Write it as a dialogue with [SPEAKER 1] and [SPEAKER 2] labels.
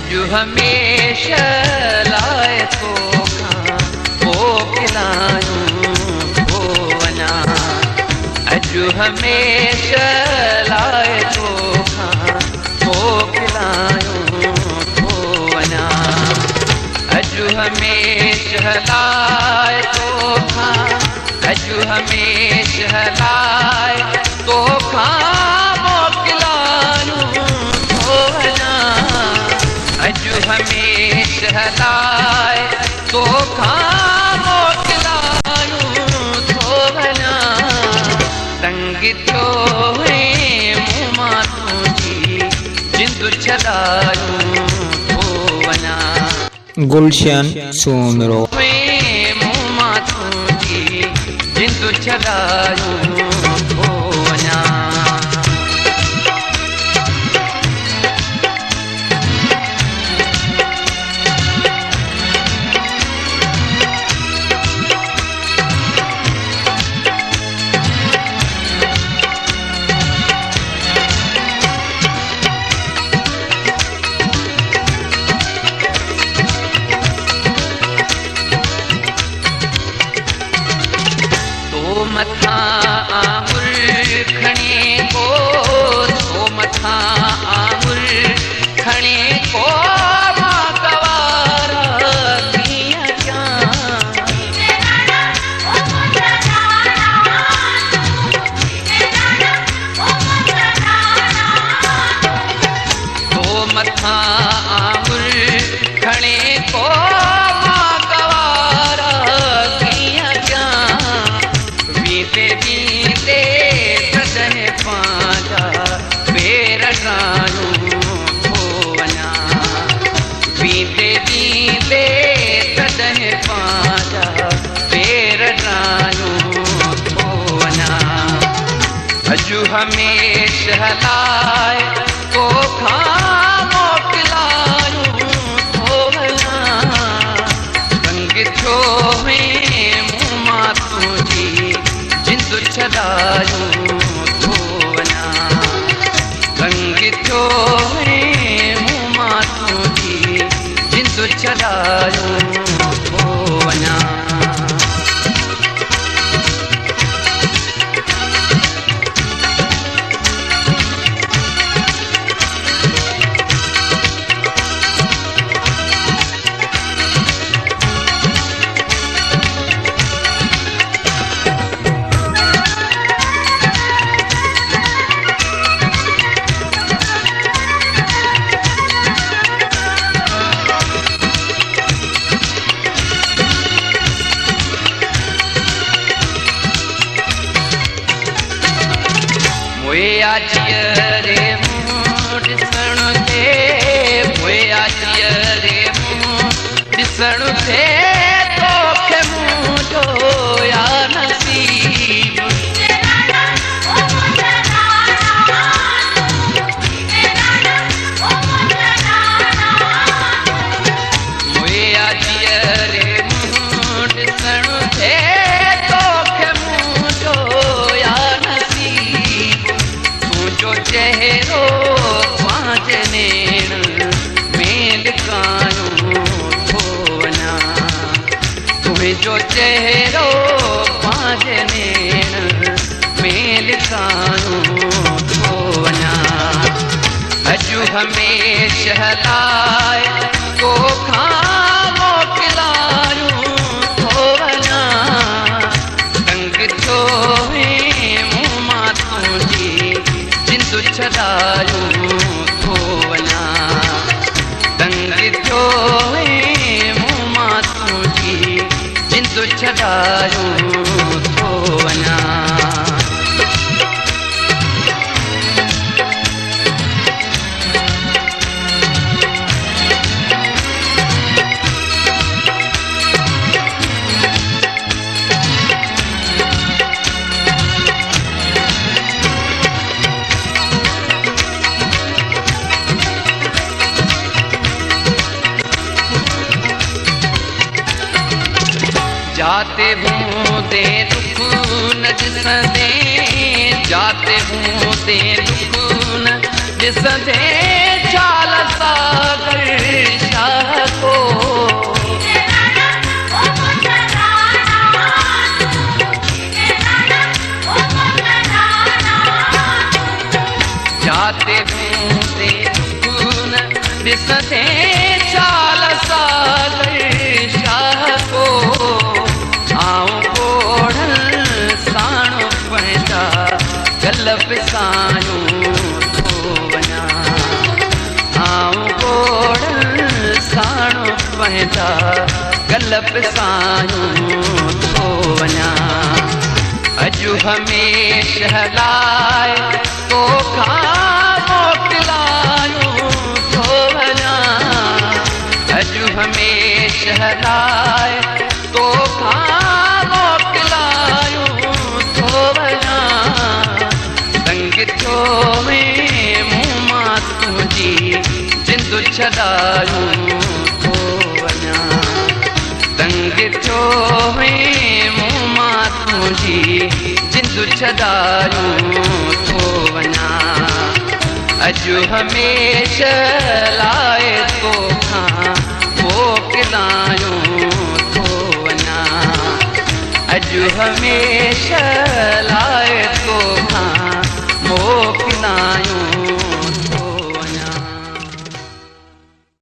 [SPEAKER 1] अजु हमेशा लाए तोखां मोकिलायूं थो वञा। अजु हमेशा लाए तोखां मोकिलायूं थो वञा। अजु हमेशा लाए तोखां, अजु हमेशा लाए तोखां मोकिलायूं थो वञा। अजु हमेशा लाए तोखां मोकिलायूं थो वञा। तंग थियो है मूं मां तुंहिंजी जिंदु छॾायूं थो वञा।
[SPEAKER 2] गुलशन सोमरो
[SPEAKER 1] मूं मां तुंहिंजी जिंदु छॾायूं थो वञा। मथां आंगुर खणी को, तो मथां आंगुर खणी को मां गवारा कीअं कयां। तो मथां आंगुर खणी को मां गवारा कीअं कयां। बीते बीते सदन पांजा पेर ड्रायूं थो वञा। बीते बीते सदन पांजा पेर ड्रायूं थो वञा। अजु हमेशा लाए तोखां मोकिलायूं थो वञा। तंग थियो है मूं मां तुंहिंजी जिंदु छॾायूं थो वञा। तंग थियो है मूं मां तुंहिंजी जिंदु छॾायूं थो वञा। पोया जियरे मूं ॾिसण ते, पोया जियरे मूं ॾिसण ते तोखे मुंहिंजो या नसीब। पोया जियरे मूं ॾिसण ते तोखे मुंहिंजो या नसीब। तुंहिंजो चहिरो पंहिंजे नेण में लिकायूं थो वञा। तुंहिंजो चहिरो पंहिंजे नेण में लिकायूं थो वञा। अजु हमेशा लाए तोखां मोकिलायूं थो वञा। तंग थियो है मूं मां तुंहिंजी जिंदु छॾायूं थो वञा। तंग थियो है मूं मां तुंहिंजी जिंदु छॾायूं थो वञा। जाते हूँ ते दुख न ॾिसंदे, जाते हूँ ते दुख न ॾिसंदे चाल सागर शाह को जाते बूंदे खून ॾिसंदे चाल सागर शाह को आऊं कोड़न साणो पंहिंजा गल पिसायूं थो वञा आऊं कोड़न साणो पंहिंजा गल पिसायूं थो वञा अॼु हमेशह लाइ तोखां मोकिलायूं थो वञा अॼु हमेशह लाइ तोखां मोकिलायूं थो वञा तंग थियो में मूं मां तुंहिंजी जिंदु छॾायूं थो वञा तंग थियो में मूं मां तुंहिंजी जिंदु छॾायूं थो वञा अॼु हमेशह लाइ तोखां मोकिलायूं थो वञा अॼु हमेशह लाइ तोखां मोकिलायूं